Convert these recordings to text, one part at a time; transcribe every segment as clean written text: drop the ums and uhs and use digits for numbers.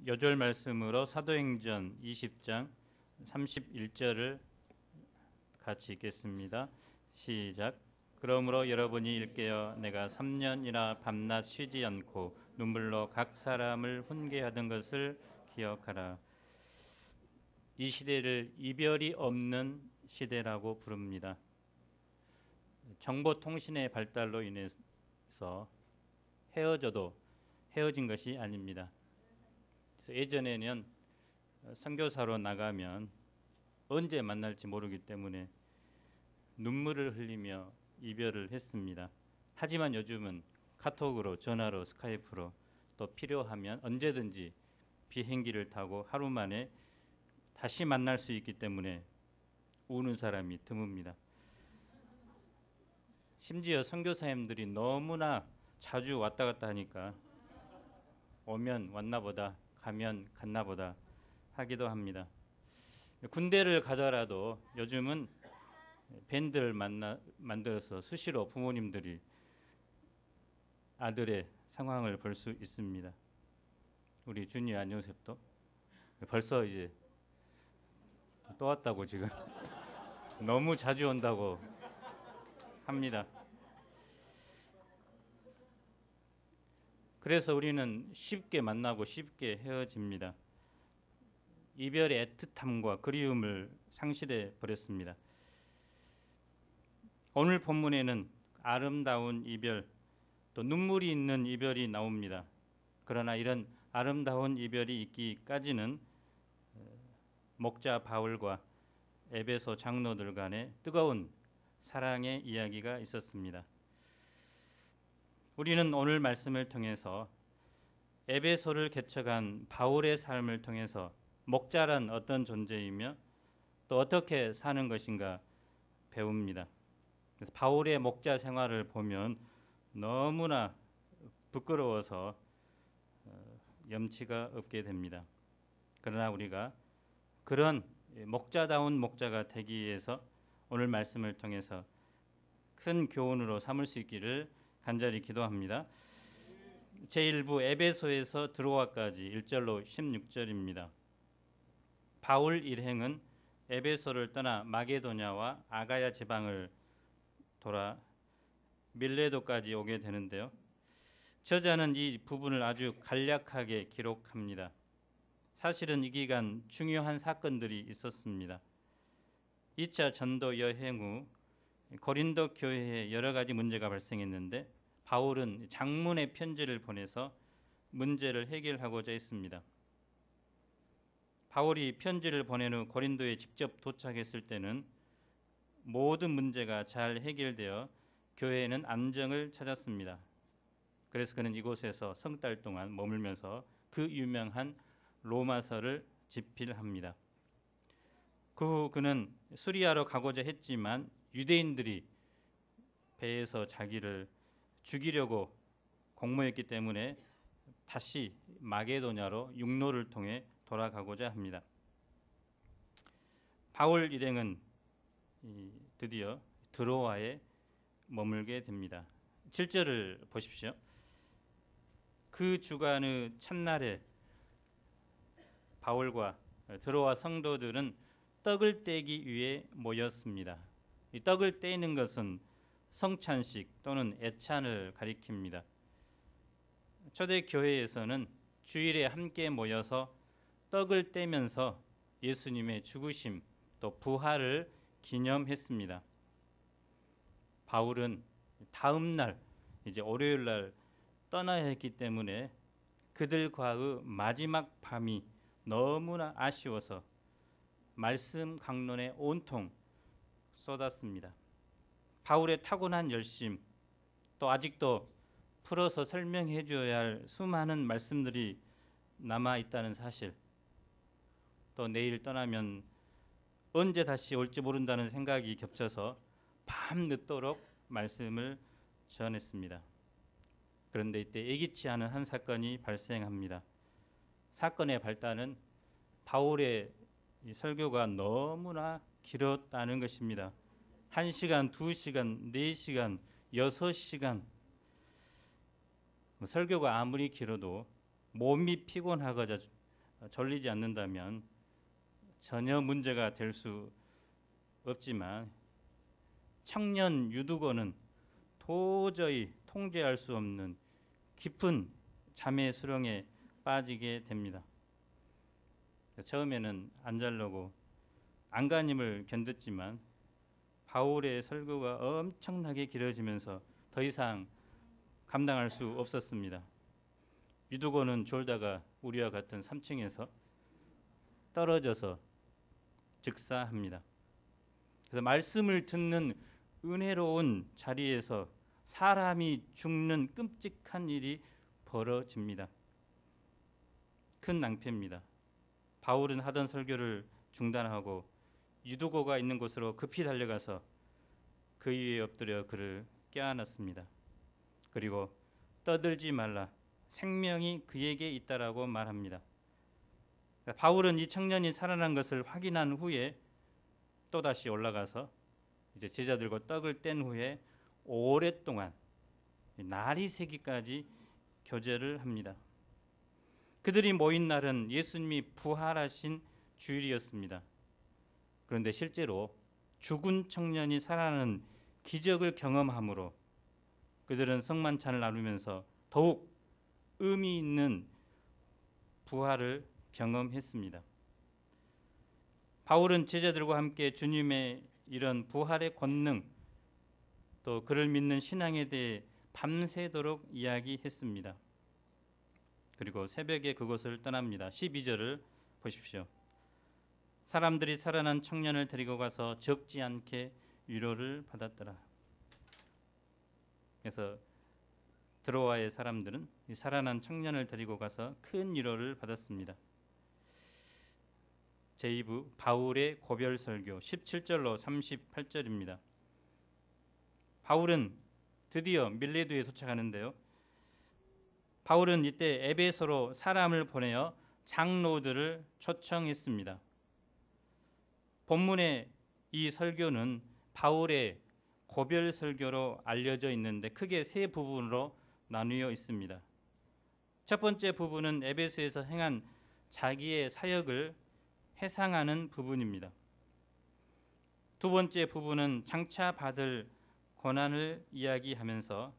여절 말씀으로 사도행전 20장 31절을 같이 읽겠습니다. 시작. 그러므로 여러분이 일깨어 내가 3년이나 밤낮 쉬지 않고 눈물로 각 사람을 훈계하던 것을 기억하라. 이 시대를 이별이 없는 시대라고 부릅니다. 정보통신의 발달로 인해서 헤어져도 헤어진 것이 아닙니다. 그래서 예전에는 선교사로 나가면 언제 만날지 모르기 때문에 눈물을 흘리며 이별을 했습니다. 하지만 요즘은 카톡으로, 전화로, 스카이프로 또 필요하면 언제든지 비행기를 타고 하루 만에 다시 만날 수 있기 때문에 우는 사람이 드뭅니다. 심지어 선교사님들이 너무나 자주 왔다 갔다 하니까 오면 왔나 보다, 가면 갔나 보다 하기도 합니다. 군대를 가더라도 요즘은 밴드를 만들어서 수시로 부모님들이 아들의 상황을 볼 수 있습니다. 우리 준이와 요셉도 벌써 이제 또 왔다고 지금 너무 자주 온다고 합니다. 그래서 우리는 쉽게 만나고 쉽게 헤어집니다. 이별의 애틋함과 그리움을 상실해 버렸습니다. 오늘 본문에는 아름다운 이별, 또 눈물이 있는 이별이 나옵니다. 그러나 이런 아름다운 이별이 있기까지는 목자 바울과 에베소 장로들 간의 뜨거운 사랑의 이야기가 있었습니다. 우리는 오늘 말씀을 통해서 에베소를 개척한 바울의 삶을 통해서 목자란 어떤 존재이며 또 어떻게 사는 것인가 배웁니다. 그래서 바울의 목자 생활을 보면 너무나 부끄러워서 염치가 없게 됩니다. 그러나 우리가 그런 목자다운 목자가 되기 위해서 오늘 말씀을 통해서 큰 교훈으로 삼을 수 있기를 간절히 기도합니다. 제1부 에베소에서 드로아까지 1절로 16절입니다. 바울 일행은 에베소를 떠나 마게도냐와 아가야 지방을 돌아 밀레도까지 오게 되는데요. 저자는 이 부분을 아주 간략하게 기록합니다. 사실은 이 기간 중요한 사건들이 있었습니다. 2차 전도 여행 후 고린도 교회에 여러 가지 문제가 발생했는데 바울은 장문의 편지를 보내서 문제를 해결하고자 했습니다. 바울이 편지를 보낸 후 고린도에 직접 도착했을 때는 모든 문제가 잘 해결되어 교회에는 안정을 찾았습니다. 그래서 그는 이곳에서 석 달 동안 머물면서 그 유명한 로마서를 집필합니다. 그 후 그는 수리아로 가고자 했지만 유대인들이 배에서 자기를 죽이려고 공모했기 때문에 다시 마게도냐로 육로를 통해 돌아가고자 합니다. 바울 일행은 드디어 드로아에 머물게 됩니다. 7절을 보십시오. 그 주간의 첫날에 바울과 드로아 성도들은 떡을 떼기 위해 모였습니다. 이 떡을 떼는 것은 성찬식 또는 애찬을 가리킵니다. 초대 교회에서는 주일에 함께 모여서 떡을 떼면서 예수님의 죽으심 또 부활을 기념했습니다. 바울은 다음 날 이제 월요일 날 떠나야 했기 때문에 그들과의 마지막 밤이 너무나 아쉬워서 말씀 강론에 온통 쏟았습니다. 바울의 타고난 열심, 또 아직도 풀어서 설명해 줘야 할 수많은 말씀들이 남아있다는 사실, 또 내일 떠나면 언제 다시 올지 모른다는 생각이 겹쳐서 밤늦도록 말씀을 전했습니다. 그런데 이때 예기치 않은 한 사건이 발생합니다. 사건의 발단은 바울의 설교가 너무나 길었다는 것입니다. 1시간, 2시간, 4시간, 6시간. 설교가 아무리 길어도 몸이 피곤하거나 졸리지 않는다면 전혀 문제가 될 수 없지만 청년 유두고는 도저히 통제할 수 없는 깊은 잠의 수렁에 빠지게 됩니다. 처음에는 안 자려고 안간힘을 견뎠지만 바울의 설교가 엄청나게 길어지면서 더 이상 감당할 수 없었습니다. 유두고는 졸다가 우리와 같은 3층에서 떨어져서 즉사합니다. 그래서 말씀을 듣는 은혜로운 자리에서 사람이 죽는 끔찍한 일이 벌어집니다. 큰 낭패입니다. 바울은 하던 설교를 중단하고 유두고가 있는 곳으로 급히 달려가서 그 위에 엎드려 그를 껴안았습니다. 그리고 떠들지 말라, 생명이 그에게 있다라고 말합니다. 바울은 이 청년이 살아난 것을 확인한 후에 또다시 올라가서 이제 제자들과 떡을 뗀 후에 오랫동안 날이 새기까지 교제를 합니다. 그들이 모인 날은 예수님이 부활하신 주일이었습니다. 그런데 실제로 죽은 청년이 살아나는 기적을 경험함으로 그들은 성만찬을 나누면서 더욱 의미 있는 부활을 경험했습니다. 바울은 제자들과 함께 주님의 이런 부활의 권능, 또 그를 믿는 신앙에 대해 밤새도록 이야기했습니다. 그리고 새벽에 그곳을 떠납니다. 12절을 보십시오. 사람들이 살아난 청년을 데리고 가서 적지 않게 위로를 받았더라. 그래서 드로아의 사람들은 이 살아난 청년을 데리고 가서 큰 위로를 받았습니다. 제2부 바울의 고별 설교 17절로 38절입니다. 바울은 드디어 밀레도에 도착하는데요. 바울은 이때 에베소로 사람을 보내어 장로들을 초청했습니다. 본문의 이 설교는 바울의 고별 설교로 알려져 있는데 크게 세 부분으로 나누어 있습니다. 첫 번째 부분은 에베소에서 행한 자기의 사역을 회상하는 부분입니다. 두 번째 부분은 장차 받을 고난을 이야기하면서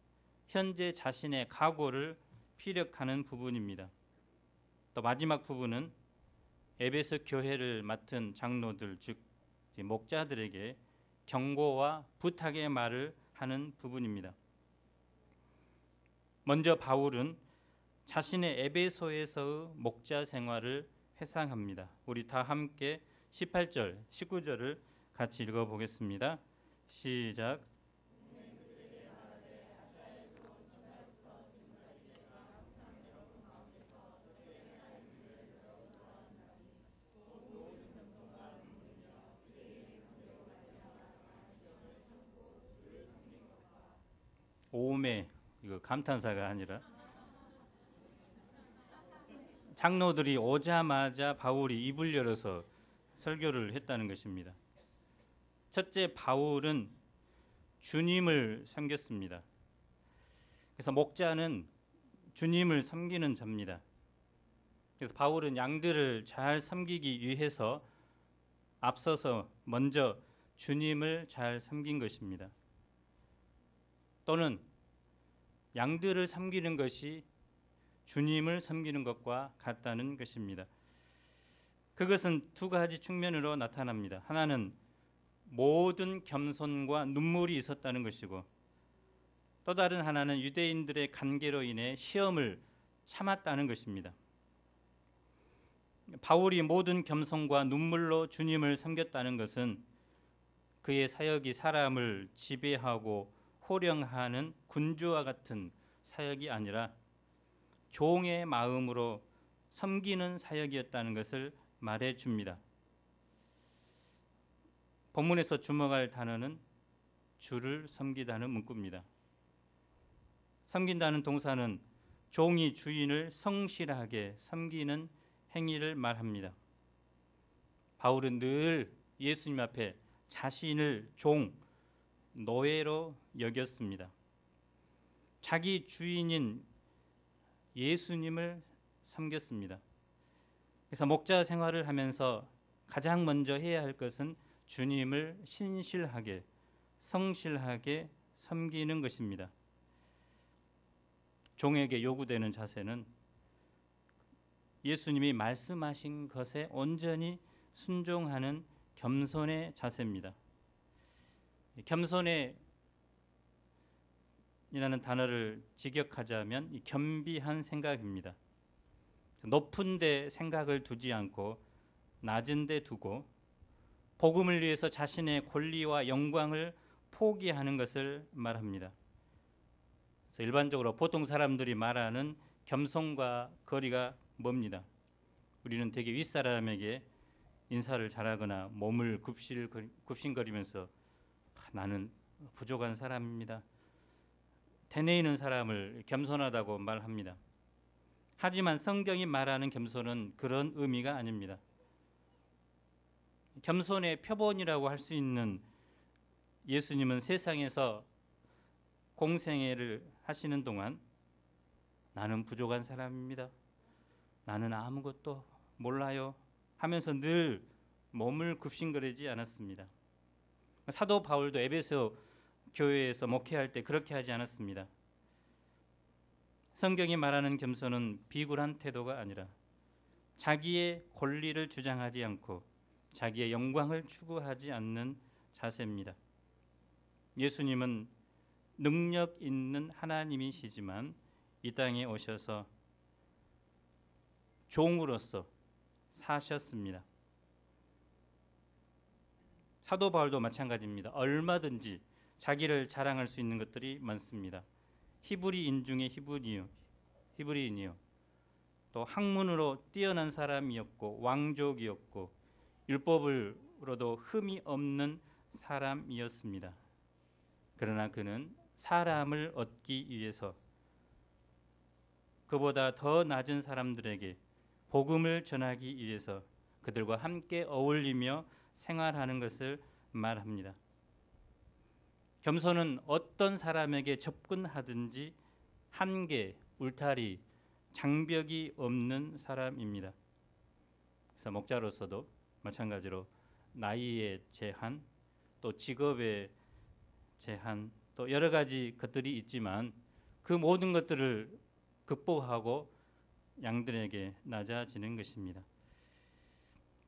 현재 자신의 각오를 피력하는 부분입니다. 또 마지막 부분은 에베소 교회를 맡은 장로들, 즉 목자들에게 경고와 부탁의 말을 하는 부분입니다. 먼저 바울은 자신의 에베소에서의 목자 생활을 회상합니다. 우리 다 함께 18절, 19절을 같이 읽어보겠습니다. 시작. 오메, 이거 감탄사가 아니라 장로들이 오자마자 바울이 입을 열어서 설교를 했다는 것입니다. 첫째, 바울은 주님을 섬겼습니다. 그래서 목자는 주님을 섬기는 자입니다. 그래서 바울은 양들을 잘 섬기기 위해서 앞서서 먼저 주님을 잘 섬긴 것입니다. 또는 양들을 섬기는 것이 주님을 섬기는 것과 같다는 것입니다. 그것은 두 가지 측면으로 나타납니다. 하나는 모든 겸손과 눈물이 있었다는 것이고, 또 다른 하나는 유대인들의 간계로 인해 시험을 참았다는 것입니다. 바울이 모든 겸손과 눈물로 주님을 섬겼다는 것은 그의 사역이 사람을 지배하고 호령하는 군주와 같은 사역이 아니라 종의 마음으로 섬기는 사역이었다는 것을 말해줍니다. 본문에서 주목할 단어는 주를 섬기다는 문구입니다. 섬긴다는 동사는 종이 주인을 성실하게 섬기는 행위를 말합니다. 바울은 늘 예수님 앞에 자신을 종, 노예로 여겼습니다. 자기 주인인 예수님을 섬겼습니다. 그래서 목자 생활을 하면서 가장 먼저 해야 할 것은 주님을 신실하게, 성실하게 섬기는 것입니다. 종에게 요구되는 자세는 예수님이 말씀하신 것에 온전히 순종하는 겸손의 자세입니다. 겸손의 이라는 단어를 직역하자면 이 겸비한 생각입니다. 높은 데 생각을 두지 않고 낮은 데 두고 복음을 위해서 자신의 권리와 영광을 포기하는 것을 말합니다. 그래서 일반적으로 보통 사람들이 말하는 겸손과 거리가 멉니다. 우리는 되게 윗사람에게 인사를 잘하거나 몸을 굽신거리면서 나는 부족한 사람입니다. 대뇌이는 사람을 겸손하다고 말합니다. 하지만 성경이 말하는 겸손은 그런 의미가 아닙니다. 겸손의 표본이라고 할 수 있는 예수님은 세상에서 공생애를 하시는 동안 나는 부족한 사람입니다. 나는 아무것도 몰라요 하면서 늘 몸을 굽신거리지 않았습니다. 사도 바울도 에베소 교회에서 목회할 때 그렇게 하지 않았습니다. 성경이 말하는 겸손은 비굴한 태도가 아니라 자기의 권리를 주장하지 않고 자기의 영광을 추구하지 않는 자세입니다. 예수님은 능력 있는 하나님이시지만 이 땅에 오셔서 종으로서 사셨습니다. 사도 바울도 마찬가지입니다. 얼마든지 자기를 자랑할 수 있는 것들이 많습니다. 히브리인 중에 히브리인이요. 또 학문으로 뛰어난 사람이었고 왕족이었고 율법으로도 흠이 없는 사람이었습니다. 그러나 그는 사람을 얻기 위해서 그보다 더 낮은 사람들에게 복음을 전하기 위해서 그들과 함께 어울리며 생활하는 것을 말합니다. 겸손은 어떤 사람에게 접근하든지 한계, 울타리, 장벽이 없는 사람입니다. 그래서 목자로서도 마찬가지로 나이의 제한, 또 직업의 제한, 또 여러 가지 것들이 있지만 그 모든 것들을 극복하고 양들에게 낮아지는 것입니다.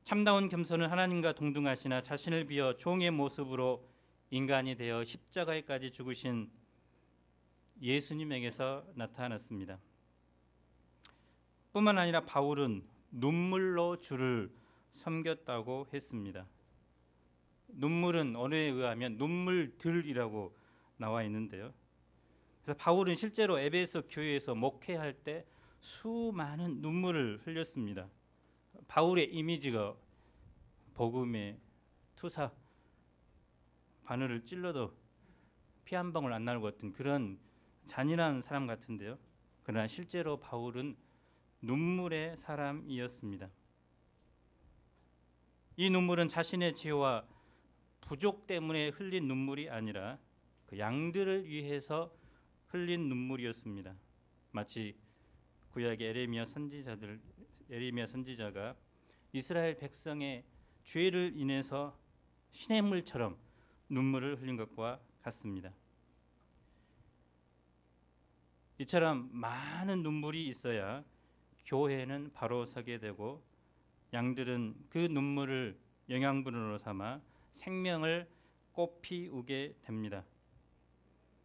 참다운 겸손은 하나님과 동등하시나 자신을 비워 종의 모습으로 인간이 되어 십자가에까지 죽으신 예수님에게서 나타났습니다. 뿐만 아니라 바울은 눈물로 주를 섬겼다고 했습니다. 눈물은 언어에 의하면 눈물들이라고 나와 있는데요. 그래서 바울은 실제로 에베소 교회에서 목회할 때 수많은 눈물을 흘렸습니다. 바울의 이미지가 복음의 투사, 바늘을 찔러도 피 한 방울 안 나올 것 같은 그런 잔인한 사람 같은데요. 그러나 실제로 바울은 눈물의 사람이었습니다. 이 눈물은 자신의 죄와 부족 때문에 흘린 눈물이 아니라 그 양들을 위해서 흘린 눈물이었습니다. 마치 구약의 에레미야 선지자가 이스라엘 백성의 죄를 인해서 시냇물처럼 눈물을 흘린 것과 같습니다. 이처럼 많은 눈물이 있어야 교회는 바로 서게 되고 양들은 그 눈물을 영양분으로 삼아 생명을 꽃피우게 됩니다.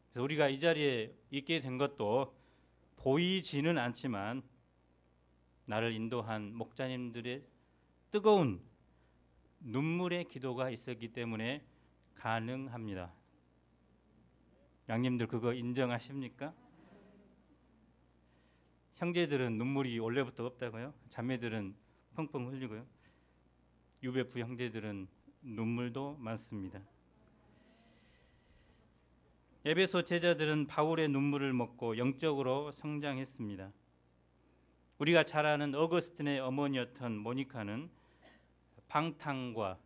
그래서 우리가 이 자리에 있게 된 것도 보이지는 않지만 나를 인도한 목자님들의 뜨거운 눈물의 기도가 있었기 때문에 가능합니다. 양님들 그거 인정하십니까? 형제들은 눈물이 원래부터 없다고요? 자매들은 펑펑 흘리고요. 유배부 형제들은 눈물도 많습니다. 에베소 제자들은 바울의 눈물을 먹고 영적으로 성장했습니다. 우리가 잘 아는 어거스틴의 어머니였던 모니카는 방탕과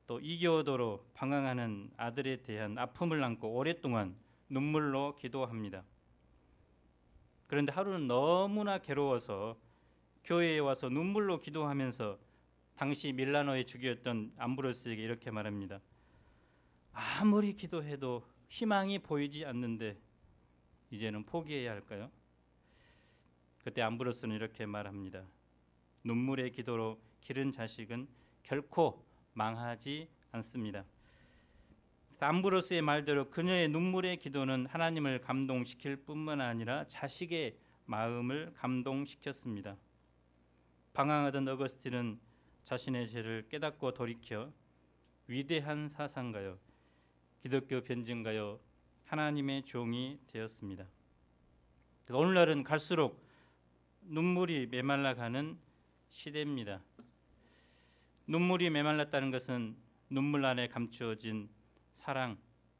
또 이교도로 방황하는 아들에 대한 아픔을 안고 오랫동안 눈물로 기도합니다. 그런데 하루는 너무나 괴로워서 교회에 와서 눈물로 기도하면서 당시 밀라노의 주기였던 암브로스에게 이렇게 말합니다. 아무리 기도해도 희망이 보이지 않는데 이제는 포기해야 할까요? 그때 암브로스는 이렇게 말합니다. 눈물의 기도로 기른 자식은 결코 망하지 않습니다. 암브로스의 말대로 그녀의 눈물의 기도는 하나님을 감동시킬 뿐만 아니라 자식의 마음을 감동시켰습니다. 방황하던 어거스틴은 자신의 죄를 깨닫고 돌이켜 위대한 사상가요, 기독교 변증가요, 하나님의 종이 되었습니다. 그래서 오늘날은 갈수록 눈물이 메말라가는 시대입니다. 눈물이 메말랐다는 것은 눈물 안에 감추어진 사랑,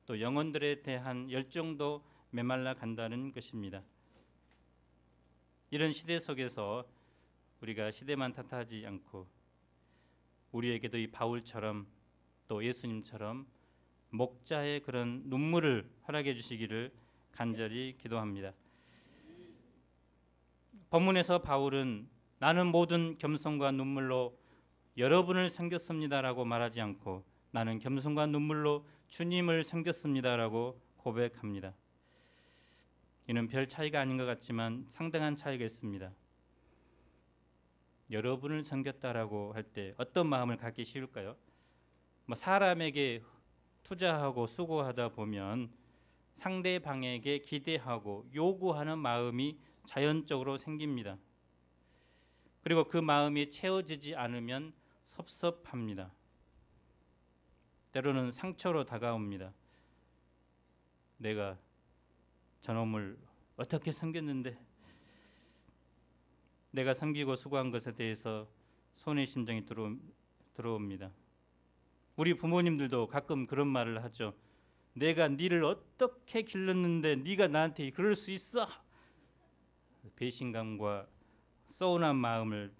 또 영혼들에 대한 열정도 메말라 간다는 것입니다. 이런 시대 속에서 우리가 시대만 탓하지 않고 우리에게도 이 바울처럼 또 예수님처럼 목자의 그런 눈물을 허락해 주시기를 간절히 기도합니다. 본문에서 바울은 나는 모든 겸손과 눈물로 여러분을 섬겼습니다라고 말하지 않고 나는 겸손과 눈물로 주님을 섬겼습니다라고 고백합니다. 이는 별 차이가 아닌 것 같지만 상당한 차이가 있습니다. 여러분을 섬겼다라고 할 때 어떤 마음을 갖기 쉬울까요? 사람에게 투자하고 수고하다 보면 상대방에게 기대하고 요구하는 마음이 자연적으로 생깁니다. 그리고 그 마음이 채워지지 않으면 섭섭합니다. 때로는 상처로 다가옵니다. 내가 저놈을 어떻게 섬겼는데, 내가 섬기고 수고한 것에 대해서 손해 심정이 들어옵니다. 우리 부모님들도 가끔 그런 말을 하죠. 내가 네를 어떻게 길렀는데 네가 나한테 그럴 수 있어? 배신감과 서운한 마음을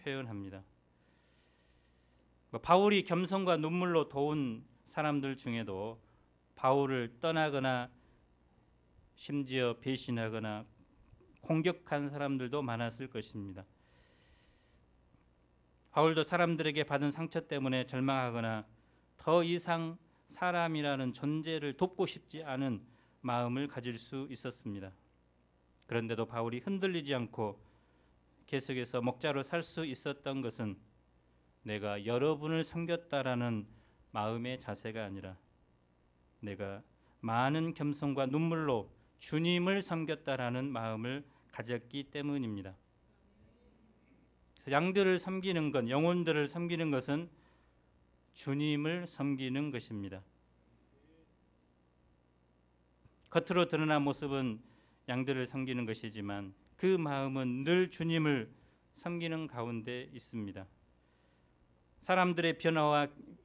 표현합니다. 바울이 겸손과 눈물로 도운 사람들 중에도 바울을 떠나거나 심지어 배신하거나 공격한 사람들도 많았을 것입니다. 바울도 사람들에게 받은 상처 때문에 절망하거나 더 이상 사람이라는 존재를 돕고 싶지 않은 마음을 가질 수 있었습니다. 그런데도 바울이 흔들리지 않고 계속해서 목자로 살 수 있었던 것은 내가 여러분을 섬겼다라는 마음의 자세가 아니라 내가 많은 겸손과 눈물로 주님을 섬겼다라는 마음을 가졌기 때문입니다. 그래서 양들을 섬기는 것, 영혼들을 섬기는 것은 주님을 섬기는 것입니다. 겉으로 드러난 모습은 양들을 섬기는 것이지만 그 마음은 늘 주님을 섬기는 가운데 있습니다. 사람들의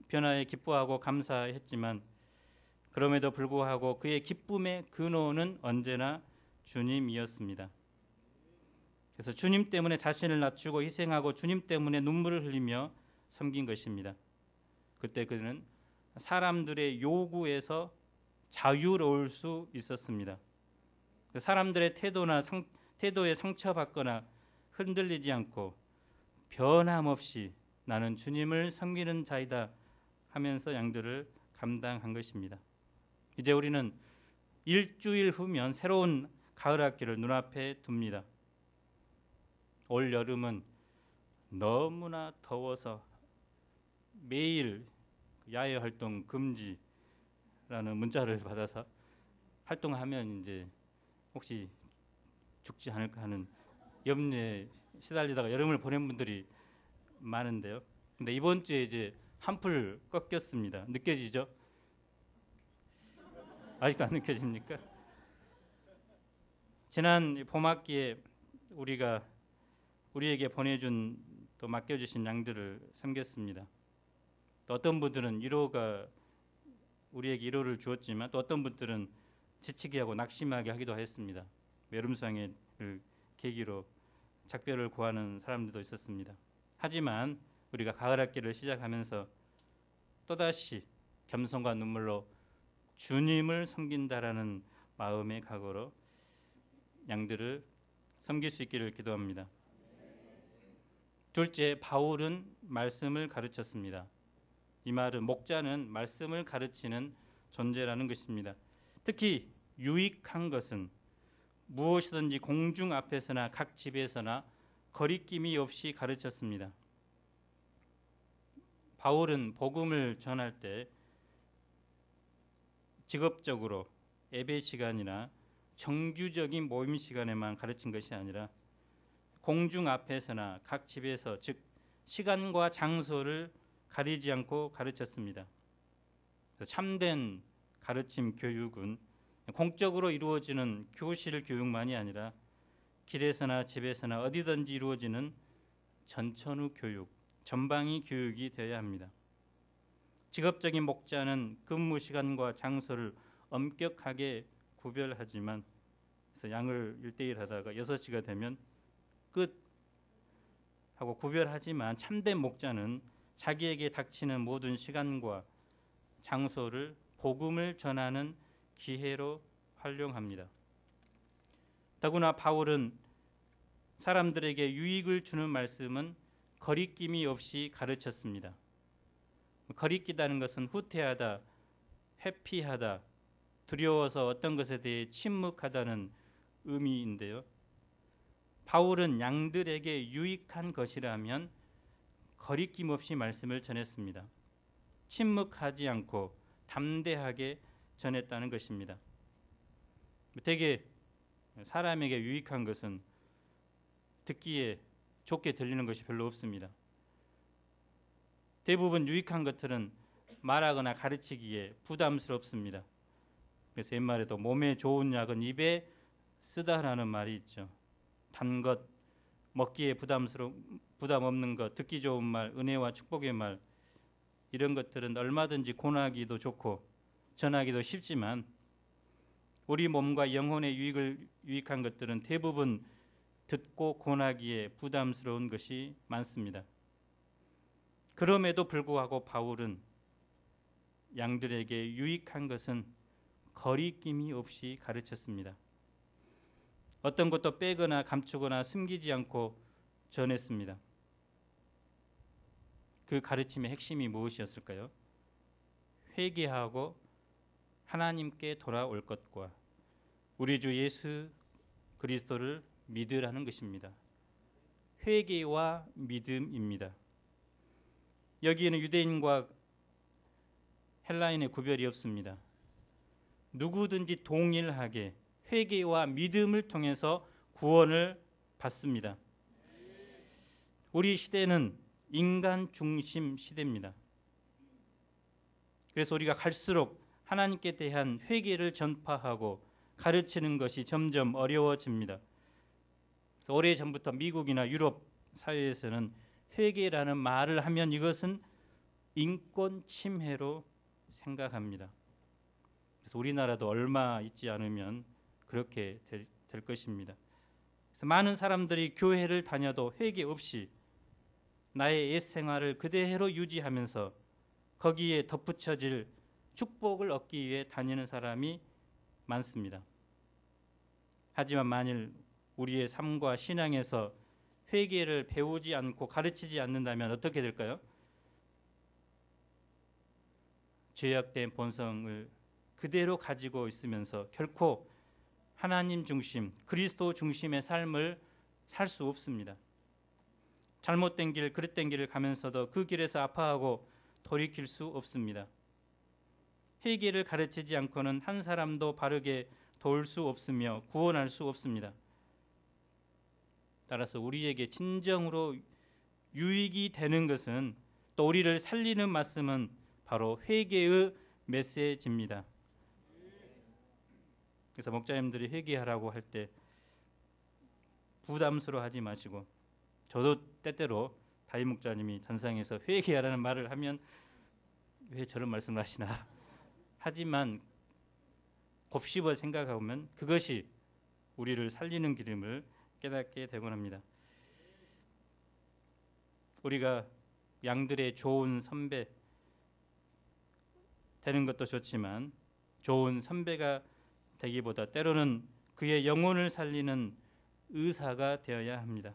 변화에 기뻐하고 감사했지만 그럼에도 불구하고 그의 기쁨의 근원은 언제나 주님이었습니다. 그래서 주님 때문에 자신을 낮추고 희생하고 주님 때문에 눈물을 흘리며 섬긴 것입니다. 그때 그는 사람들의 요구에서 자유로울 수 있었습니다. 사람들의 태도에 상처받거나 흔들리지 않고 변함없이 나는 주님을 섬기는 자이다 하면서 양들을 감당한 것입니다. 이제 우리는 일주일 후면 새로운 가을 학기를 눈앞에 둡니다. 올 여름은 너무나 더워서 매일 야외 활동 금지라는 문자를 받아서 활동하면 이제 혹시 죽지 않을까 하는 염려에 시달리다가 여름을 보낸 분들이 많은데요. 근데 이번 주에 이제 한풀 꺾였습니다. 느껴지죠? 아직도 안 느껴집니까? 지난 봄학기에 우리에게 보내준 또 맡겨주신 양들을 섬겼습니다. 또 어떤 분들은 우리에게 위로를 주었지만 또 어떤 분들은 지치게 하고 낙심하게 하기도 했습니다. 여름수양을 계기로 작별을 구하는 사람들도 있었습니다. 하지만 우리가 가을 학기를 시작하면서 또다시 겸손과 눈물로 주님을 섬긴다라는 마음의 각오로 양들을 섬길 수 있기를 기도합니다. 둘째, 바울은 말씀을 가르쳤습니다. 이 말은 목자는 말씀을 가르치는 존재라는 것입니다. 특히 유익한 것은 무엇이든지 공중 앞에서나 각 집에서나 거리낌이 없이 가르쳤습니다. 바울은 복음을 전할 때 직업적으로 예배 시간이나 정규적인 모임 시간에만 가르친 것이 아니라 공중 앞에서나 각 집에서, 즉 시간과 장소를 가리지 않고 가르쳤습니다. 참된 가르침 교육은 공적으로 이루어지는 교실 교육만이 아니라 길에서나 집에서나 어디든지 이루어지는 전천후 교육, 전방위 교육이 되어야 합니다. 직업적인 목자는 근무 시간과 장소를 엄격하게 구별하지만, 그래서 양을 1대1 하다가 6시가 되면 끝 하고 구별하지만, 참된 목자는 자기에게 닥치는 모든 시간과 장소를 복음을 전하는 기회로 활용합니다. 더구나 바울은 사람들에게 유익을 주는 말씀은 거리낌이 없이 가르쳤습니다. 거리끼다는 것은 후퇴하다, 회피하다, 두려워서 어떤 것에 대해 침묵하다는 의미인데요. 바울은 양들에게 유익한 것이라면 거리낌 없이 말씀을 전했습니다. 침묵하지 않고 담대하게 전했다는 것입니다. 되게 사람에게 유익한 것은 듣기에 좋게 들리는 것이 별로 없습니다. 대부분 유익한 것들은 말하거나 가르치기에 부담스럽습니다. 그래서 옛말에도 몸에 좋은 약은 입에 쓰다라는 말이 있죠. 단 것, 먹기에 부담 없는 것, 듣기 좋은 말, 은혜와 축복의 말, 이런 것들은 얼마든지 권하기도 좋고 전하기도 쉽지만 우리 몸과 영혼에 유익한 것들은 대부분 듣고 권하기에 부담스러운 것이 많습니다. 그럼에도 불구하고 바울은 양들에게 유익한 것은 거리낌이 없이 가르쳤습니다. 어떤 것도 빼거나 감추거나 숨기지 않고 전했습니다. 그 가르침의 핵심이 무엇이었을까요? 회개하고 하나님께 돌아올 것과 우리 주 예수 그리스도를 믿으라는 것입니다. 회개와 믿음입니다. 여기에는 유대인과 헬라인의 구별이 없습니다. 누구든지 동일하게 회개와 믿음을 통해서 구원을 받습니다. 우리 시대는 인간 중심 시대입니다. 그래서 우리가 갈수록 하나님께 대한 회개를 전파하고 가르치는 것이 점점 어려워집니다. 그래서 오래전부터 미국이나 유럽 사회에서는 회개라는 말을 하면 이것은 인권 침해로 생각합니다. 그래서 우리나라도 얼마 있지 않으면 그렇게 될 것입니다. 그래서 많은 사람들이 교회를 다녀도 회개 없이 나의 옛 생활을 그대로 유지하면서 거기에 덧붙여질 축복을 얻기 위해 다니는 사람이 많습니다. 하지만 만일 우리의 삶과 신앙에서 회개를 배우지 않고 가르치지 않는다면 어떻게 될까요? 죄악된 본성을 그대로 가지고 있으면서 결코 하나님 중심, 그리스도 중심의 삶을 살 수 없습니다. 잘못된 길, 그릇된 길을 가면서도 그 길에서 아파하고 돌이킬 수 없습니다. 회개를 가르치지 않고는 한 사람도 바르게 도울 수 없으며 구원할 수 없습니다. 따라서 우리에게 진정으로 유익이 되는 것은, 또 우리를 살리는 말씀은 바로 회개의 메시지입니다. 그래서 목자님들이 회개하라고 할 때 부담스러워하지 마시고, 저도 때때로 담임 목자님이 전상에서 회개하라는 말을 하면 왜 저런 말씀을 하시나 하지만 곱씹어 생각해보면 그것이 우리를 살리는 길임을 깨닫게 되곤 합니다. 우리가 양들의 좋은 선배 되는 것도 좋지만 좋은 선배가 되기보다 때로는 그의 영혼을 살리는 의사가 되어야 합니다.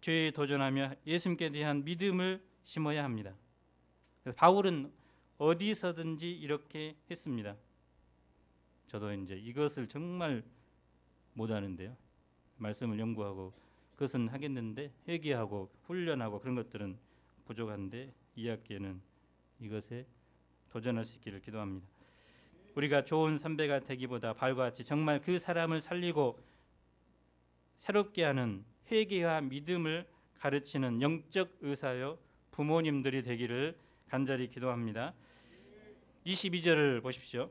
죄에 도전하며 예수님께 대한 믿음을 심어야 합니다. 그래서 바울은 어디서든지 이렇게 했습니다. 저도 이제 이것을 정말 못하는데요. 말씀을 연구하고 그것은 하겠는데 회개하고 훈련하고 그런 것들은 부족한데 이 학기에는 이것에 도전할 수 있기를 기도합니다. 우리가 좋은 선배가 되기보다 바울과 같이 정말 그 사람을 살리고 새롭게 하는 회개와 믿음을 가르치는 영적 의사요 부모님들이 되기를 간절히 기도합니다. 22절을 보십시오.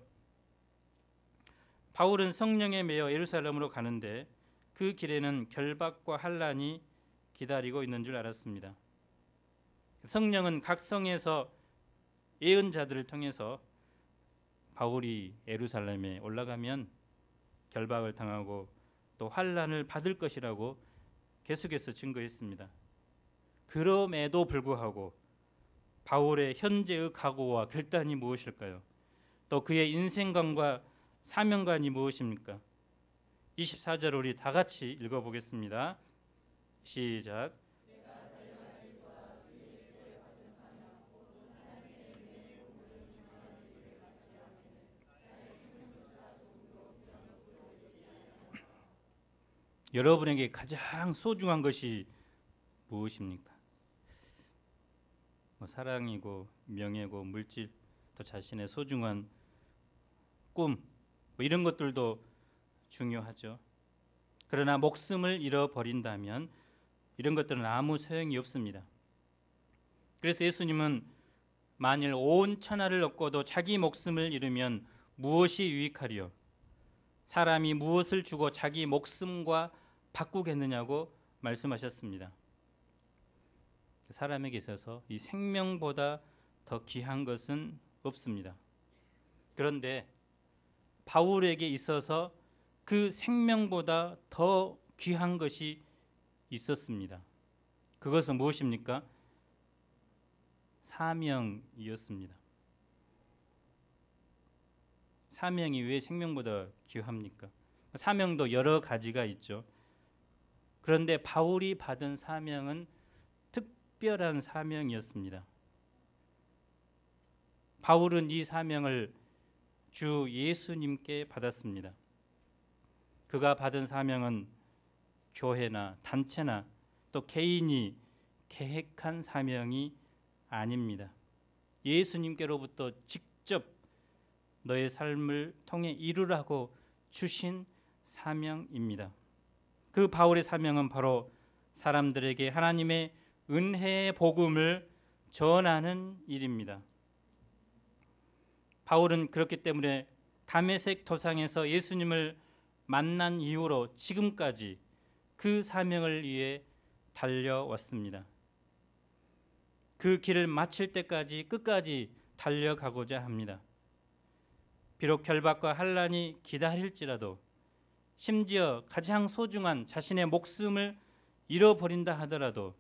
바울은 성령에 매여 예루살렘으로 가는데 그 길에는 결박과 환난이 기다리고 있는 줄 알았습니다. 성령은 각 성에서 예언자들을 통해서 바울이 예루살렘에 올라가면 결박을 당하고 또 환난을 받을 것이라고 계속해서 증거했습니다. 그럼에도 불구하고 바울의 현재의 각오와 결단이 무엇일까요? 또 그의 인생관과 사명관이 무엇입니까? 24절 우리 다 같이 읽어보겠습니다. 시작. 여러분에게 가장 소중한 것이 무엇입니까? 사랑이고 명예고 물질, 또 자신의 소중한 꿈, 이런 것들도 중요하죠. 그러나 목숨을 잃어버린다면 이런 것들은 아무 소용이 없습니다. 그래서 예수님은 만일 온 천하를 얻고도 자기 목숨을 잃으면 무엇이 유익하리요? 사람이 무엇을 주고 자기 목숨과 바꾸겠느냐고 말씀하셨습니다. 사람에게 있어서 이 생명보다 더 귀한 것은 없습니다. 그런데 바울에게 있어서 그 생명보다 더 귀한 것이 있었습니다. 그것은 무엇입니까? 사명이었습니다. 사명이 왜 생명보다 귀합니까? 사명도 여러 가지가 있죠. 그런데 바울이 받은 사명은 특별한 사명이었습니다. 바울은 이 사명을 주 예수님께 받았습니다. 그가 받은 사명은 교회나 단체나 또 개인이 계획한 사명이 아닙니다. 예수님께로부터 직접 너의 삶을 통해 이루라고 주신 사명입니다. 그 바울의 사명은 바로 사람들에게 하나님의 은혜의 복음을 전하는 일입니다. 바울은 그렇기 때문에 다메섹 도상에서 예수님을 만난 이후로 지금까지 그 사명을 위해 달려왔습니다. 그 길을 마칠 때까지 끝까지 달려가고자 합니다. 비록 결박과 환난이 기다릴지라도 심지어 가장 소중한 자신의 목숨을 잃어버린다 하더라도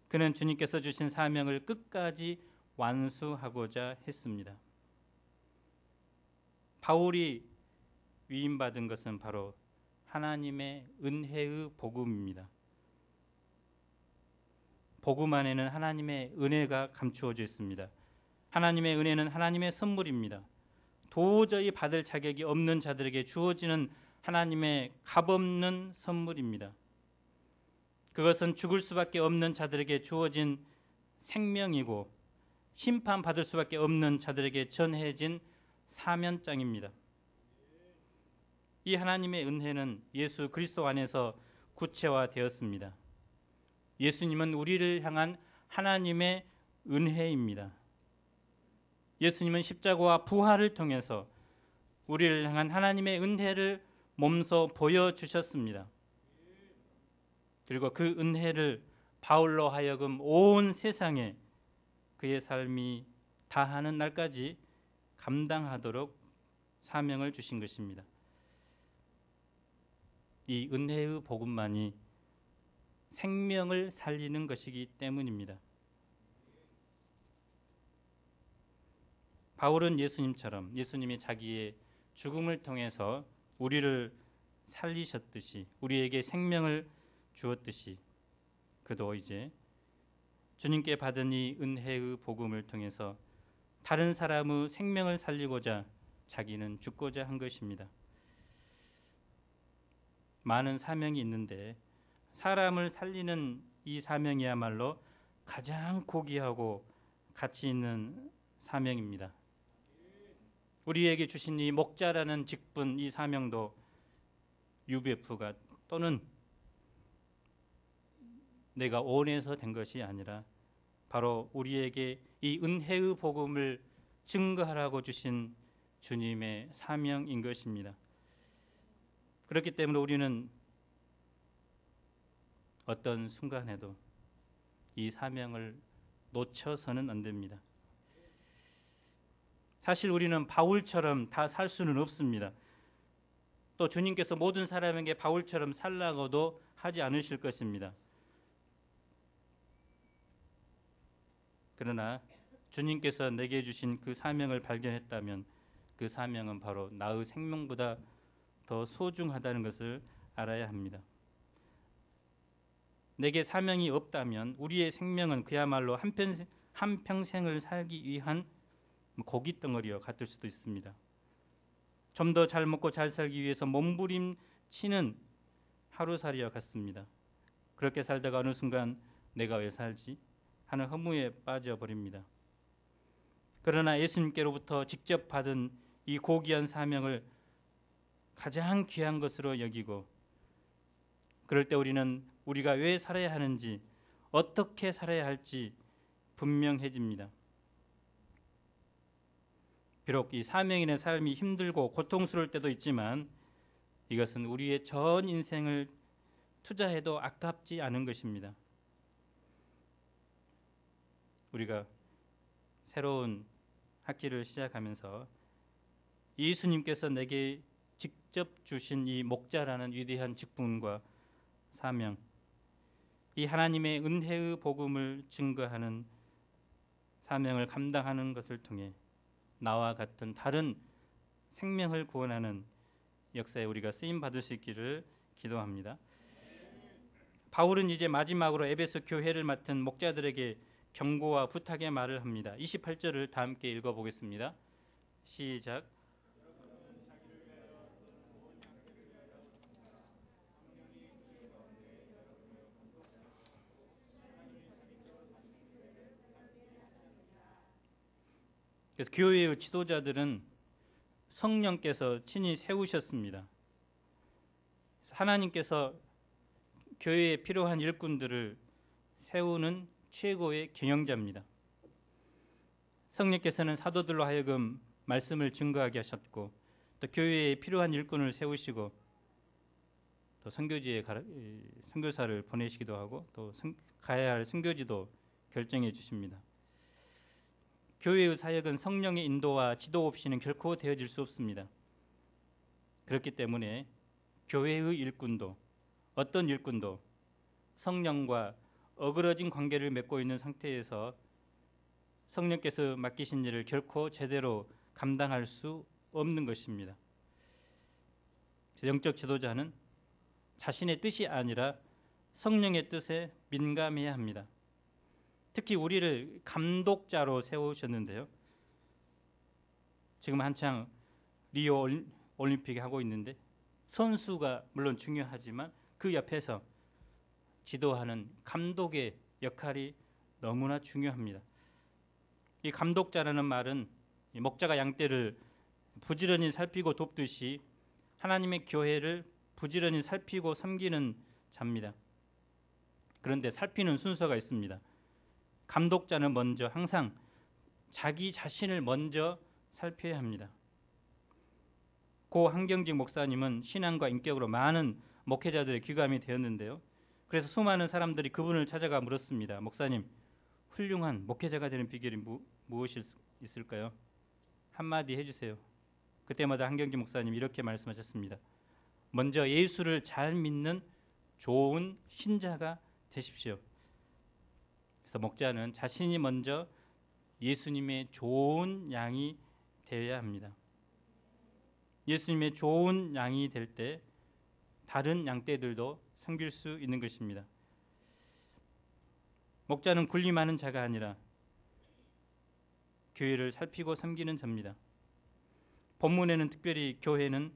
그는 주님께서 주신 사명을 끝까지 완수하고자 했습니다. 바울이 위임받은 것은 바로 하나님의 은혜의 복음입니다. 복음 안에는 하나님의 은혜가 감추어져 있습니다. 하나님의 은혜는 하나님의 선물입니다. 도저히 받을 자격이 없는 자들에게 주어지는 하나님의 값없는 선물입니다. 그것은 죽을 수밖에 없는 자들에게 주어진 생명이고 심판받을 수밖에 없는 자들에게 전해진 사면장입니다. 이 하나님의 은혜는 예수 그리스도 안에서 구체화되었습니다. 예수님은 우리를 향한 하나님의 은혜입니다. 예수님은 십자가와 부활을 통해서 우리를 향한 하나님의 은혜를 몸소 보여주셨습니다. 그리고 그 은혜를 바울로 하여금 온 세상에 그의 삶이 다하는 날까지 감당하도록 사명을 주신 것입니다. 이 은혜의 복음만이 생명을 살리는 것이기 때문입니다. 바울은 예수님처럼 예수님이 자기의 죽음을 통해서 우리를 살리셨듯이 우리에게 생명을 주었듯이 그도 이제 주님께 받은 이 은혜의 복음을 통해서 다른 사람의 생명을 살리고자 자기는 죽고자 한 것입니다. 많은 사명이 있는데 사람을 살리는 이 사명이야말로 가장 고귀하고 가치 있는 사명입니다. 우리에게 주신 이 목자라는 직분, 이 사명도 UBF가 또는 내가 원해서 된 것이 아니라 바로 우리에게 이 은혜의 복음을 증거하라고 주신 주님의 사명인 것입니다. 그렇기 때문에 우리는 어떤 순간에도 이 사명을 놓쳐서는 안 됩니다. 사실 우리는 바울처럼 다 살 수는 없습니다. 또 주님께서 모든 사람에게 바울처럼 살라고도 하지 않으실 것입니다. 그러나 주님께서 내게 주신 그 사명을 발견했다면 그 사명은 바로 나의 생명보다 더 소중하다는 것을 알아야 합니다. 내게 사명이 없다면 우리의 생명은 그야말로 한평생을 살기 위한 고깃덩어리와 같을 수도 있습니다. 좀 더 잘 먹고 잘 살기 위해서 몸부림치는 하루살이와 같습니다. 그렇게 살다가 어느 순간 내가 왜 살지 하는 허무에 빠져버립니다. 그러나 예수님께로부터 직접 받은 이 고귀한 사명을 가장 귀한 것으로 여기고 그럴 때 우리는 우리가 왜 살아야 하는지 어떻게 살아야 할지 분명해집니다. 비록 이 사명인의 삶이 힘들고 고통스러울 때도 있지만 이것은 우리의 전 인생을 투자해도 아깝지 않은 것입니다. 우리가 새로운 학기를 시작하면서 예수님께서 내게 직접 주신 이 목자라는 위대한 직분과 사명, 이 하나님의 은혜의 복음을 증거하는 사명을 감당하는 것을 통해 나와 같은 다른 생명을 구원하는 역사에 우리가 쓰임 받을 수 있기를 기도합니다. 바울은 이제 마지막으로 에베소 교회를 맡은 목자들에게 경고와 부탁의 말을 합니다. 28절을 다 함께 읽어보겠습니다. 시작. 그래서 교회의 지도자들은 성령께서 친히 세우셨습니다. 하나님께서 교회에 필요한 일꾼들을 세우는 최고의 경영자입니다. 성령께서는 사도들로 하여금 말씀을 증거하게 하셨고 또 교회에 필요한 일꾼을 세우시고 또 선교사를 보내시기도 하고 또 가야 할 선교지도 결정해 주십니다. 교회의 사역은 성령의 인도와 지도 없이는 결코 되어질 수 없습니다. 그렇기 때문에 교회의 일꾼도 어떤 일꾼도 성령과 어그러진 관계를 맺고 있는 상태에서 성령께서 맡기신 일을 결코 제대로 감당할 수 없는 것입니다. 영적 지도자는 자신의 뜻이 아니라 성령의 뜻에 민감해야 합니다. 특히 우리를 감독자로 세우셨는데요. 지금 한창 리오 올림픽이 하고 있는데 선수가 물론 중요하지만 그 옆에서 지도하는 감독의 역할이 너무나 중요합니다. 이 감독자라는 말은 목자가 양떼를 부지런히 살피고 돕듯이 하나님의 교회를 부지런히 살피고 섬기는 자입니다. 그런데 살피는 순서가 있습니다. 감독자는 먼저 항상 자기 자신을 먼저 살펴야 합니다. 고 한경직 목사님은 신앙과 인격으로 많은 목회자들의 귀감이 되었는데요. 그래서 수많은 사람들이 그분을 찾아가 물었습니다. 목사님, 훌륭한 목회자가 되는 비결이 무엇이 있을까요? 한마디 해주세요. 그때마다 한경직 목사님이 이렇게 말씀하셨습니다. 먼저 예수를 잘 믿는 좋은 신자가 되십시오. 그래서 목자는 자신이 먼저 예수님의 좋은 양이 되어야 합니다. 예수님의 좋은 양이 될 때 다른 양떼들도 섬길 수 있는 것입니다. 목자는 군림하는 자가 아니라 교회를 살피고 섬기는 자입니다. 본문에는 특별히 교회는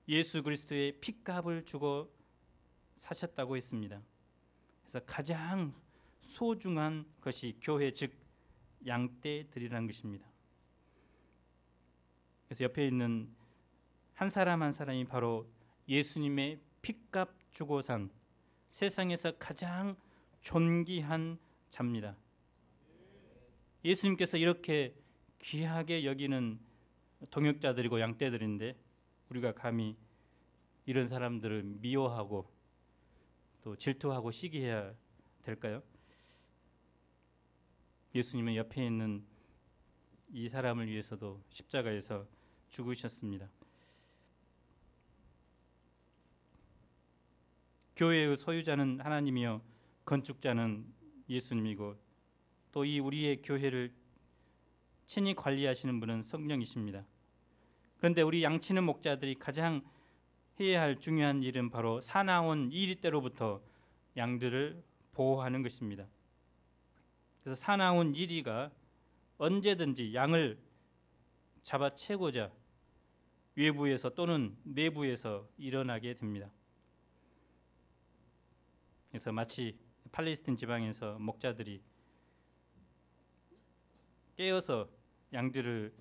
예수 그리스도의 핏값을 주고 사셨다고 했습니다. 그래서 가장 소중한 것이 교회, 즉 양떼들이라는 것입니다. 그래서 옆에 있는 한 사람 한 사람이 바로 예수님의 핏값 주고 산 세상에서 가장 존귀한 자입니다. 예수님께서 이렇게 귀하게 여기는 동역자들이고 양떼들인데 우리가 감히 이런 사람들을 미워하고 또 질투하고 시기해야 될까요? 예수님은 옆에 있는 이 사람을 위해서도 십자가에서 죽으셨습니다. 교회의 소유자는 하나님이요 건축자는 예수님이고 또 이 우리의 교회를 친히 관리하시는 분은 성령이십니다. 그런데 우리 양치는 목자들이 가장 해야 할 중요한 일은 바로 사나운 이리 때로부터 양들을 보호하는 것입니다. 그래서 사나운 이리가 언제든지 양을 잡아채고자 외부에서 또는 내부에서 일어나게 됩니다. 그래서 마치 팔레스틴 지방에서 목자들이 깨어서 양들을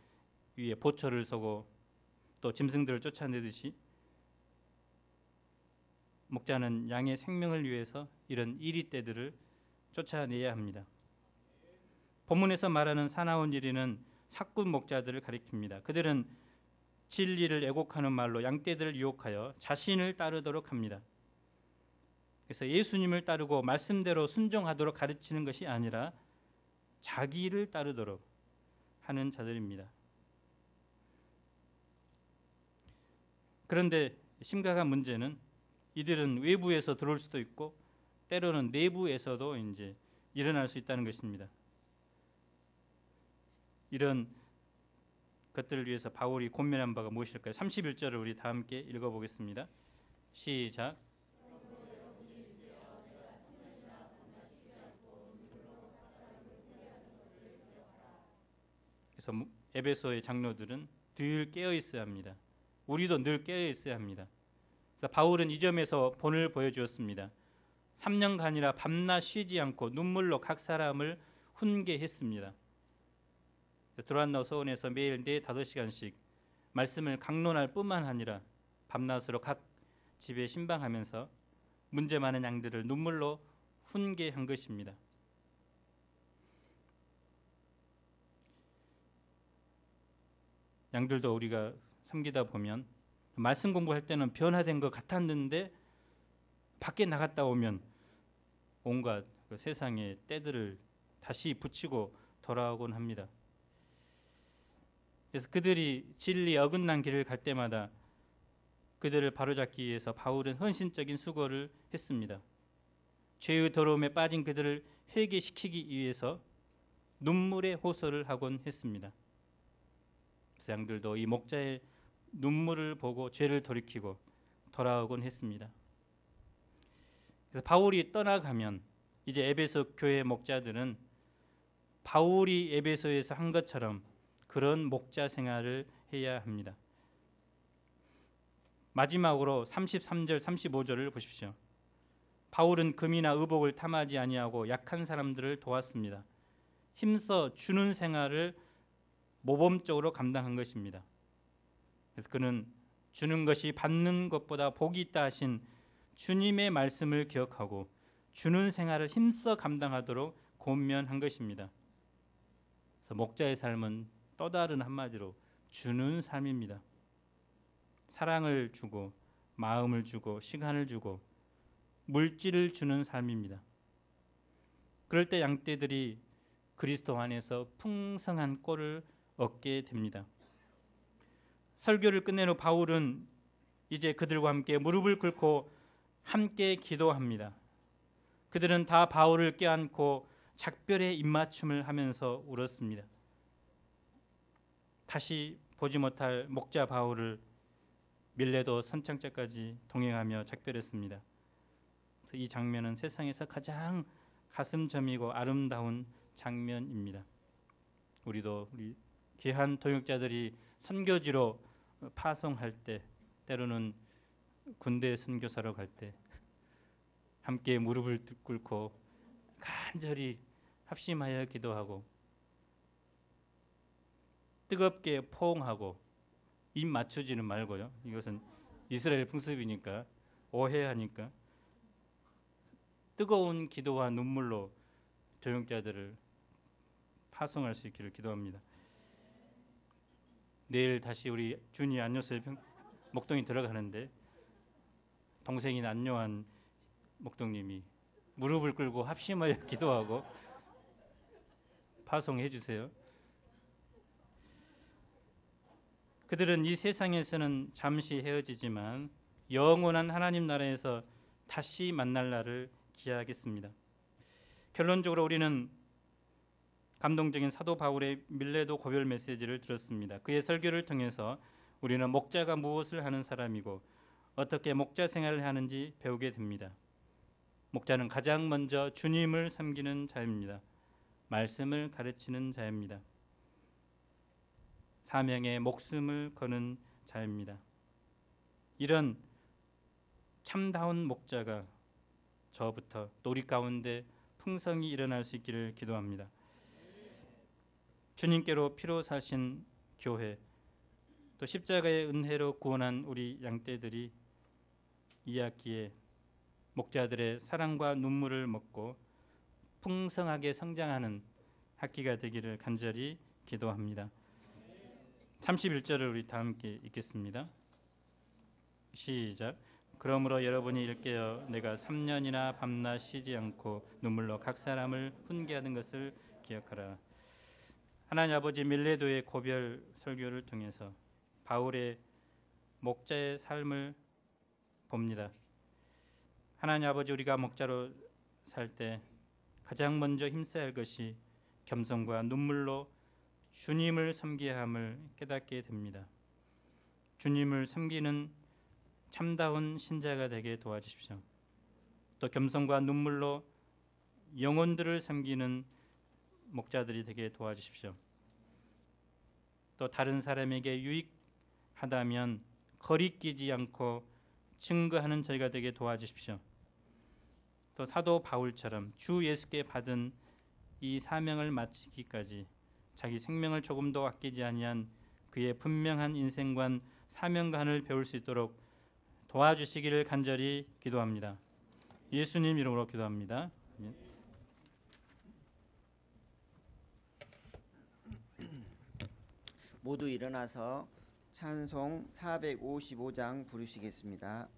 위해 보초를 서고 또 짐승들을 쫓아내듯이 목자는 양의 생명을 위해서 이런 이리떼들을 쫓아내야 합니다. 본문에서 말하는 사나운 이리는 사꾼 목자들을 가리킵니다. 그들은 진리를 애곡하는 말로 양떼들을 유혹하여 자신을 따르도록 합니다. 그래서 예수님을 따르고 말씀대로 순종하도록 가르치는 것이 아니라 자기를 따르도록 하는 자들입니다. 그런데 심각한 문제는 이들은 외부에서 들어올 수도 있고 때로는 내부에서도 이제 일어날 수 있다는 것입니다. 이런 것들을 위해서 바울이 권면한 바가 무엇일까요? 31절을 우리 다 함께 읽어보겠습니다. 시작. 그래서 에베소의 장로들은 늘 깨어 있어야 합니다. 우리도 늘 깨어 있어야 합니다. 그래서 바울은 이 점에서 본을 보여주었습니다. 3년간이나 밤낮 쉬지 않고 눈물로 각 사람을 훈계했습니다. 두란노 서원에서 매일 4-5시간씩 말씀을 강론할 뿐만 아니라 밤낮으로 각 집에 신방하면서 문제 많은 양들을 눈물로 훈계한 것입니다. 양들도 우리가 섬기다 보면 말씀 공부할 때는 변화된 것 같았는데 밖에 나갔다 오면 온갖 그 세상의 때들을 다시 붙이고 돌아오곤 합니다. 그래서 그들이 진리 어긋난 길을 갈 때마다 그들을 바로잡기 위해서 바울은 헌신적인 수고를 했습니다. 죄의 더러움에 빠진 그들을 회개시키기 위해서 눈물의 호소를 하곤 했습니다. 그래서 양들도 이 목자의 눈물을 보고 죄를 돌이키고 돌아오곤 했습니다. 그래서 바울이 떠나가면 이제 에베소 교회 목자들은 바울이 에베소에서 한 것처럼 그런 목자 생활을 해야 합니다. 마지막으로 33절 35절을 보십시오. 바울은 금이나 의복을 탐하지 아니하고 약한 사람들을 도왔습니다. 힘써 주는 생활을 모범적으로 감당한 것입니다. 그래서 그는 주는 것이 받는 것보다 복이 있다 하신 주님의 말씀을 기억하고 주는 생활을 힘써 감당하도록 권면한 것입니다. 그래서 목자의 삶은 또 다른 한마디로 주는 삶입니다. 사랑을 주고 마음을 주고 시간을 주고 물질을 주는 삶입니다. 그럴 때 양떼들이 그리스도 안에서 풍성한 꼴을 얻게 됩니다. 설교를 끝낸 후 바울은 이제 그들과 함께 무릎을 꿇고 함께 기도합니다. 그들은 다 바울을 껴안고 작별의 입맞춤을 하면서 울었습니다. 다시 보지 못할 목자 바울을 밀레도 선창자까지 동행하며 작별했습니다. 이 장면은 세상에서 가장 가슴 저미고 아름다운 장면입니다. 우리도 우리 귀한 동역자들이 선교지로 파송할 때, 때로는 군대 선교사로 갈 때 함께 무릎을 꿇고 간절히 합심하여 기도하고 뜨겁게 포옹하고 입 맞추지는 말고요. 이것은 이스라엘 풍습이니까 오해하니까 뜨거운 기도와 눈물로 조용자들을 파송할 수 있기를 기도합니다. 내일 다시 우리 준이 안요셉 목동이 들어가는데 동생인 안요한 목동님이 무릎을 꿇고 합심하여 기도하고 파송해 주세요. 그들은 이 세상에서는 잠시 헤어지지만 영원한 하나님 나라에서 다시 만날 날을 기약하겠습니다. 결론적으로 우리는 감동적인 사도 바울의 밀레도 고별 메시지를 들었습니다. 그의 설교를 통해서 우리는 목자가 무엇을 하는 사람이고 어떻게 목자 생활을 하는지 배우게 됩니다. 목자는 가장 먼저 주님을 섬기는 자입니다. 말씀을 가르치는 자입니다. 사명에 목숨을 거는 자입니다. 이런 참다운 목자가 저부터 또 우리 가운데 풍성히 일어날 수 있기를 기도합니다. 주님께로 피로 사신 교회, 또 십자가의 은혜로 구원한 우리 양떼들이 이 학기에 목자들의 사랑과 눈물을 먹고 풍성하게 성장하는 학기가 되기를 간절히 기도합니다. 31절을 우리 다 함께 읽겠습니다. 시작. 그러므로 여러분이 일깨어 내가 3년이나 밤낮 쉬지 않고 눈물로 각 사람을 훈계하는 것을 기억하라. 하나님 아버지 밀레도의 고별 설교를 통해서 바울의 목자의 삶을 봅니다. 하나님 아버지, 우리가 목자로 살 때 가장 먼저 힘써야 할 것이 겸손과 눈물로 주님을 섬겨야 함을 깨닫게 됩니다. 주님을 섬기는 참다운 신자가 되게 도와주십시오. 또 겸손과 눈물로 영혼들을 섬기는 목자들이 되게 도와주십시오. 또 다른 사람에게 유익하다면 거리끼지 않고 증거하는 저희가 되게 도와주십시오. 또 사도 바울처럼 주 예수께 받은 이 사명을 마치기까지 자기 생명을 조금도 아끼지 아니한 그의 분명한 인생관 사명관을 배울 수 있도록 도와주시기를 간절히 기도합니다. 예수님 이름으로 기도합니다. 아멘. 모두 일어나서 찬송 455장 부르시겠습니다.